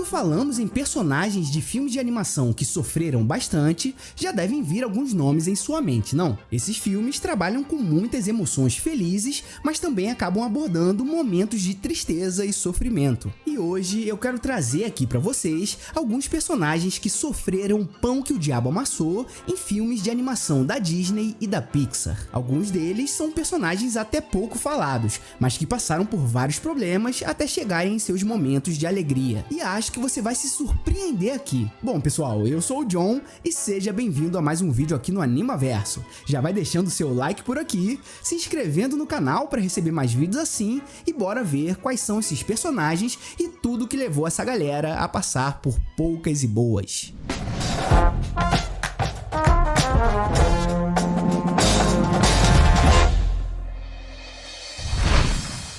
Quando falamos em personagens de filmes de animação que sofreram bastante, já devem vir alguns nomes em sua mente, não? Esses filmes trabalham com muitas emoções felizes, mas também acabam abordando momentos de tristeza e sofrimento. E hoje eu quero trazer aqui pra vocês alguns personagens que sofreram o pão que o diabo amassou em filmes de animação da Disney e da Pixar. Alguns deles são personagens até pouco falados, mas que passaram por vários problemas até chegarem em seus momentos de alegria. E acho que você vai se surpreender aqui. Bom pessoal, eu sou o John e seja bem-vindo a mais um vídeo aqui no Animaverso. Já vai deixando seu like por aqui, se inscrevendo no canal para receber mais vídeos assim e bora ver quais são esses personagens e tudo que levou essa galera a passar por poucas e boas.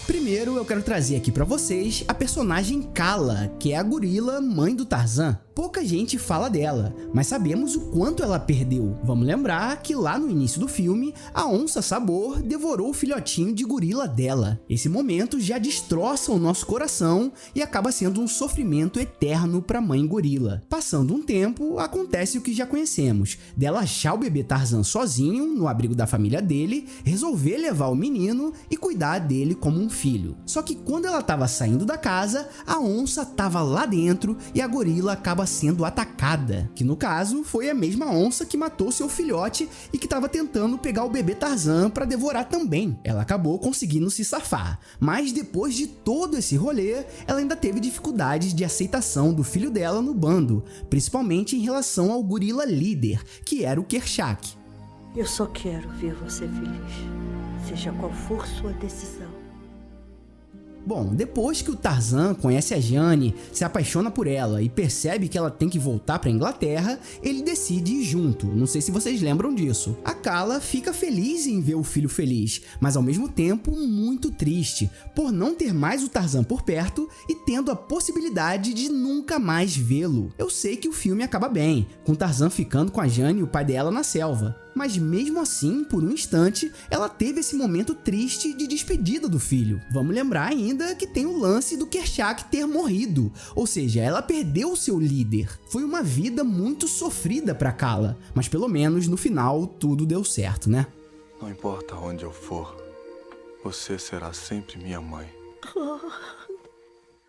Primeiro eu quero trazer aqui pra vocês a personagem Kala, que é a gorila mãe do Tarzan. Pouca gente fala dela, mas sabemos o quanto ela perdeu. Vamos lembrar que lá no início do filme, a onça Sabor devorou o filhotinho de gorila dela. Esse momento já destroça o nosso coração e acaba sendo um sofrimento eterno pra mãe gorila. Passando um tempo, acontece o que já conhecemos, dela achar o bebê Tarzan sozinho, no abrigo da família dele, resolver levar o menino e cuidar dele como um filho. Só que quando ela estava saindo da casa, a onça estava lá dentro e a gorila acaba sendo atacada, que no caso foi a mesma onça que matou seu filhote e que estava tentando pegar o bebê Tarzan para devorar também. Ela acabou conseguindo se safar, mas depois de todo esse rolê, ela ainda teve dificuldades de aceitação do filho dela no bando, principalmente em relação ao gorila líder, que era o Kerchak. Eu só quero ver você feliz, seja qual for sua decisão. Bom, depois que o Tarzan conhece a Jane, se apaixona por ela e percebe que ela tem que voltar para a Inglaterra, ele decide ir junto. Não sei se vocês lembram disso. A Kala fica feliz em ver o filho feliz, mas ao mesmo tempo muito triste, por não ter mais o Tarzan por perto e tendo a possibilidade de nunca mais vê-lo. Eu sei que o filme acaba bem, com o Tarzan ficando com a Jane e o pai dela na selva. Mas mesmo assim, por um instante, ela teve esse momento triste de despedida do filho. Vamos lembrar ainda que tem o lance do Kerchak ter morrido, ou seja, ela perdeu o seu líder. Foi uma vida muito sofrida para Kala, mas pelo menos no final tudo deu certo, né? Não importa onde eu for, você será sempre minha mãe.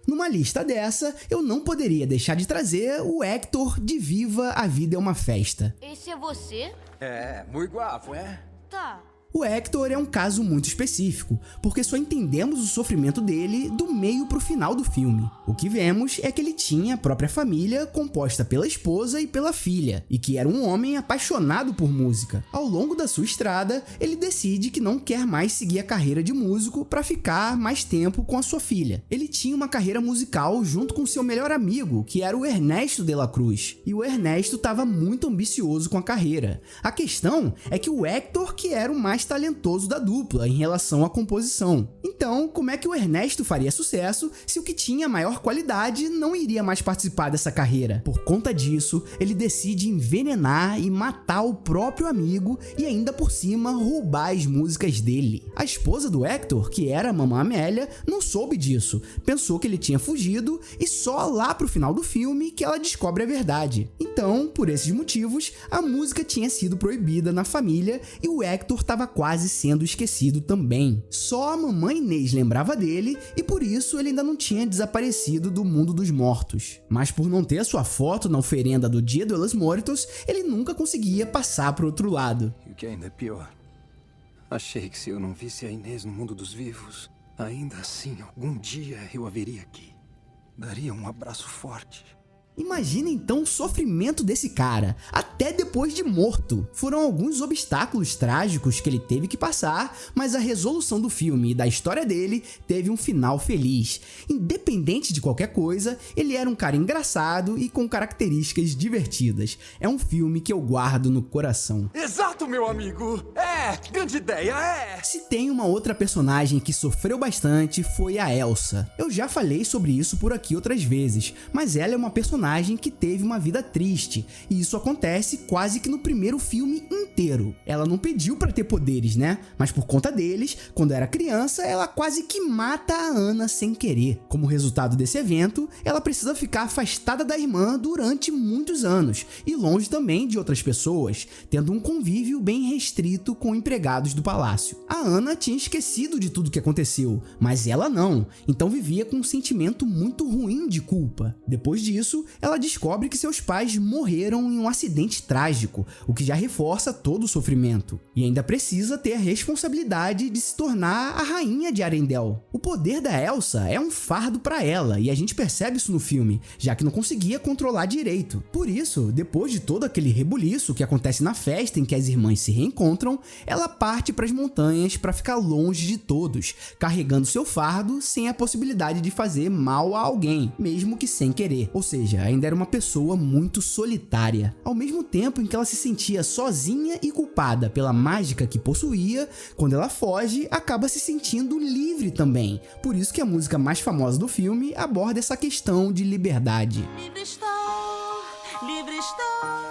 Numa lista dessa, eu não poderia deixar de trazer o Hector de Viva a Vida é uma Festa. Esse é você? É, muito guapo, é? Tá. O Hector é um caso muito específico, porque só entendemos o sofrimento dele do meio pro final do filme. O que vemos é que ele tinha a própria família composta pela esposa e pela filha, e que era um homem apaixonado por música. Ao longo da sua estrada, ele decide que não quer mais seguir a carreira de músico para ficar mais tempo com a sua filha. Ele tinha uma carreira musical junto com seu melhor amigo, que era o Ernesto de la Cruz, e o Ernesto estava muito ambicioso com a carreira. A questão é que o Hector que era o mais talentoso da dupla em relação à composição. Então, como é que o Ernesto faria sucesso se o que tinha maior qualidade não iria mais participar dessa carreira? Por conta disso, ele decide envenenar e matar o próprio amigo e ainda por cima roubar as músicas dele. A esposa do Hector, que era a Mamã Amélia, não soube disso, pensou que ele tinha fugido e só lá pro final do filme que ela descobre a verdade. Então, por esses motivos, a música tinha sido proibida na família e o Hector estava quase sendo esquecido também. Só a mamãe Inês lembrava dele e por isso ele ainda não tinha desaparecido do mundo dos mortos. Mas por não ter a sua foto na oferenda do Dia de los Muertos, ele nunca conseguia passar pro outro lado. E o que ainda é pior, achei que se eu não visse a Inês no mundo dos vivos, ainda assim algum dia eu a veria aqui. Daria um abraço forte. Imagina então o sofrimento desse cara, até depois de morto. Foram alguns obstáculos trágicos que ele teve que passar, mas a resolução do filme e da história dele teve um final feliz. Independente de qualquer coisa, ele era um cara engraçado e com características divertidas. É um filme que eu guardo no coração. Exato, meu amigo! É, grande ideia, é! Se tem uma outra personagem que sofreu bastante, foi a Elsa. Eu já falei sobre isso por aqui outras vezes, mas ela é uma personagem personagem que teve uma vida triste, e isso acontece quase que no primeiro filme inteiro. Ela não pediu pra ter poderes, né? Mas por conta deles, quando era criança, ela quase que mata a Anna sem querer. Como resultado desse evento, ela precisa ficar afastada da irmã durante muitos anos, e longe também de outras pessoas, tendo um convívio bem restrito com empregados do palácio. A Anna tinha esquecido de tudo que aconteceu, mas ela não, então vivia com um sentimento muito ruim de culpa. Depois disso, ela descobre que seus pais morreram em um acidente trágico, o que já reforça todo o sofrimento. E ainda precisa ter a responsabilidade de se tornar a rainha de Arendelle. O poder da Elsa é um fardo para ela, e a gente percebe isso no filme, já que não conseguia controlar direito. Por isso, depois de todo aquele rebuliço que acontece na festa em que as irmãs se reencontram, ela parte para as montanhas para ficar longe de todos, carregando seu fardo sem a possibilidade de fazer mal a alguém, mesmo que sem querer. Ou seja, ainda era uma pessoa muito solitária. Ao mesmo tempo em que ela se sentia sozinha e culpada pela mágica que possuía, quando ela foge, acaba se sentindo livre também. Por isso que a música mais famosa do filme aborda essa questão de liberdade. Livre estou, livre estou.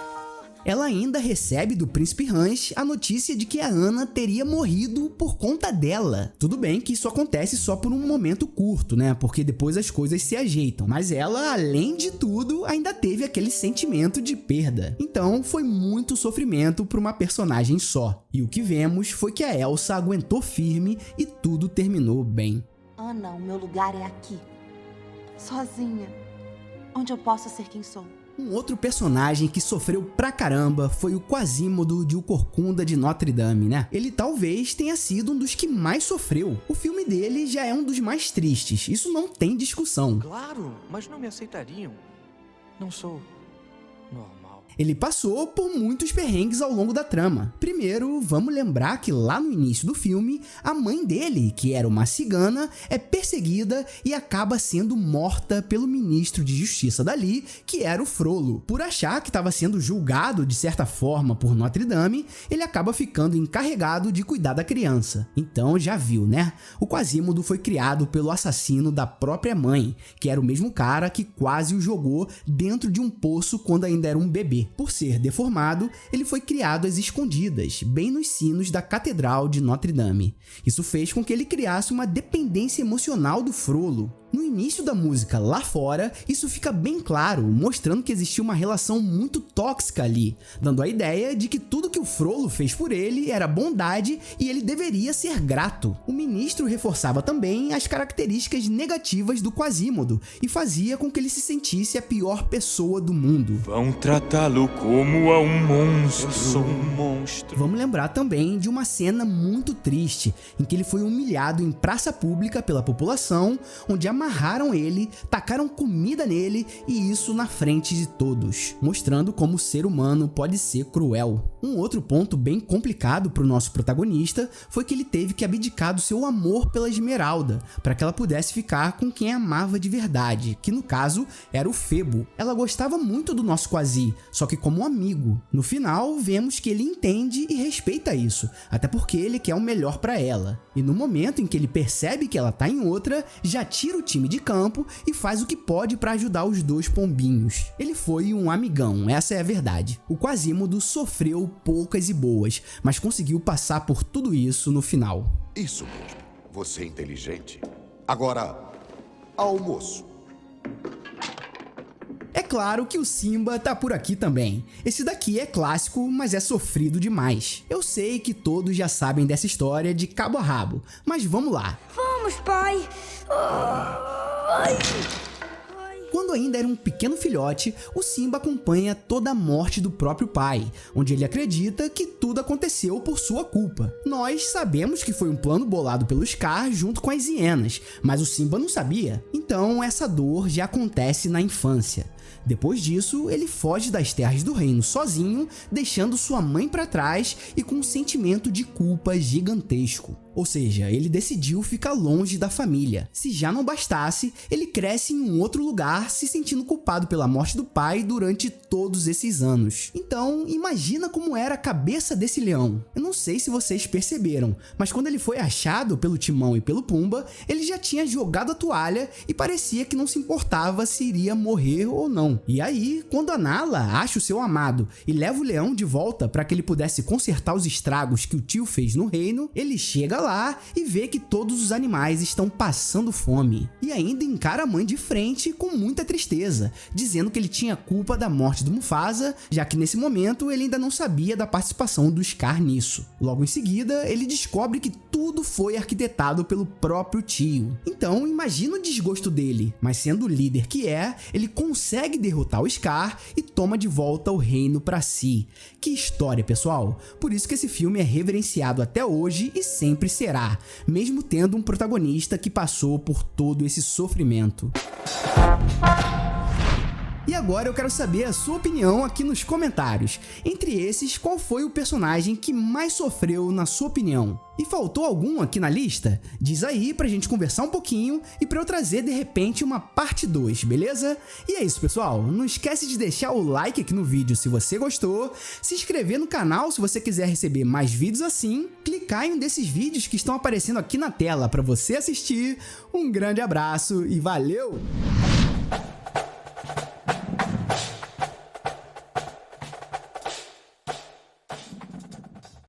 Ela ainda recebe do príncipe Hans a notícia de que a Anna teria morrido por conta dela. Tudo bem que isso acontece só por um momento curto, né? Porque depois as coisas se ajeitam. Mas ela, além de tudo, ainda teve aquele sentimento de perda. Então foi muito sofrimento para uma personagem só. E o que vemos foi que a Elsa aguentou firme e tudo terminou bem. Anna, o meu lugar é aqui. Sozinha. Onde eu posso ser quem sou. Um outro personagem que sofreu pra caramba foi o Quasimodo de O Corcunda de Notre Dame, né? Ele talvez tenha sido um dos que mais sofreu. O filme dele já é um dos mais tristes, isso não tem discussão. Claro, mas não me aceitariam. Não sou normal. Ele passou por muitos perrengues ao longo da trama. Primeiro, vamos lembrar que lá no início do filme, a mãe dele, que era uma cigana, é perseguida e acaba sendo morta pelo ministro de justiça dali, que era o Frollo. Por achar que estava sendo julgado de certa forma por Notre Dame, ele acaba ficando encarregado de cuidar da criança. Então já viu, né? O Quasimodo foi criado pelo assassino da própria mãe, que era o mesmo cara que quase o jogou dentro de um poço quando ainda era um bebê. Por ser deformado, ele foi criado às escondidas, bem nos sinos da Catedral de Notre Dame. Isso fez com que ele criasse uma dependência emocional do Frollo. No início da música Lá Fora, isso fica bem claro, mostrando que existia uma relação muito tóxica ali, dando a ideia de que tudo que o Frollo fez por ele era bondade e ele deveria ser grato. O ministro reforçava também as características negativas do Quasimodo e fazia com que ele se sentisse a pior pessoa do mundo. Vão tratá-lo como a um monstro. Eu sou um monstro. Vamos lembrar também de uma cena muito triste, em que ele foi humilhado em praça pública pela população, onde amarraram ele, tacaram comida nele e isso na frente de todos, mostrando como o ser humano pode ser cruel. Um outro ponto bem complicado para o nosso protagonista foi que ele teve que abdicar do seu amor pela Esmeralda, para que ela pudesse ficar com quem amava de verdade, que no caso era o Febo. Ela gostava muito do nosso Quasi, só que como amigo. No final, vemos que ele entende e respeita isso, até porque ele quer o melhor para ela. E no momento em que ele percebe que ela tá em outra, já tira o time de campo e faz o que pode para ajudar os dois pombinhos. Ele foi um amigão, essa é a verdade. O Quasimodo sofreu poucas e boas, mas conseguiu passar por tudo isso no final. Isso mesmo. Você é inteligente. Agora, almoço. É claro que o Simba tá por aqui também. Esse daqui é clássico, mas é sofrido demais. Eu sei que todos já sabem dessa história de cabo a rabo, mas vamos lá. Vamos, pai! Ai. Quando ainda era um pequeno filhote, o Simba acompanha toda a morte do próprio pai, onde ele acredita que tudo aconteceu por sua culpa. Nós sabemos que foi um plano bolado pelo Scar junto com as hienas, mas o Simba não sabia. Então essa dor já acontece na infância. Depois disso, ele foge das terras do reino sozinho, deixando sua mãe para trás e com um sentimento de culpa gigantesco. Ou seja, ele decidiu ficar longe da família. Se já não bastasse, ele cresce em um outro lugar, se sentindo culpado pela morte do pai durante todos esses anos. Então, imagina como era a cabeça desse leão. Eu não sei se vocês perceberam, mas quando ele foi achado pelo Timão e pelo Pumba, ele já tinha jogado a toalha e parecia que não se importava se iria morrer ou não. E aí, quando a Nala acha o seu amado e leva o leão de volta para que ele pudesse consertar os estragos que o tio fez no reino, ele chega lá e vê que todos os animais estão passando fome. E ainda encara a mãe de frente com muita tristeza, dizendo que ele tinha culpa da morte do Mufasa, já que nesse momento ele ainda não sabia da participação do Scar nisso. Logo em seguida, ele descobre que tudo foi arquitetado pelo próprio tio. Então, imagina o desgosto dele, mas sendo o líder que é, ele consegue derrotar o Scar e toma de volta o reino para si. Que história, pessoal! Por isso que esse filme é reverenciado até hoje e sempre será, mesmo tendo um protagonista que passou por todo esse sofrimento. E agora eu quero saber a sua opinião aqui nos comentários. Entre esses, qual foi o personagem que mais sofreu na sua opinião? E faltou algum aqui na lista? Diz aí pra gente conversar um pouquinho e pra eu trazer de repente uma parte 2, beleza? E é isso, pessoal. Não esquece de deixar o like aqui no vídeo se você gostou, se inscrever no canal se você quiser receber mais vídeos assim, clicar em um desses vídeos que estão aparecendo aqui na tela pra você assistir. Um grande abraço e valeu!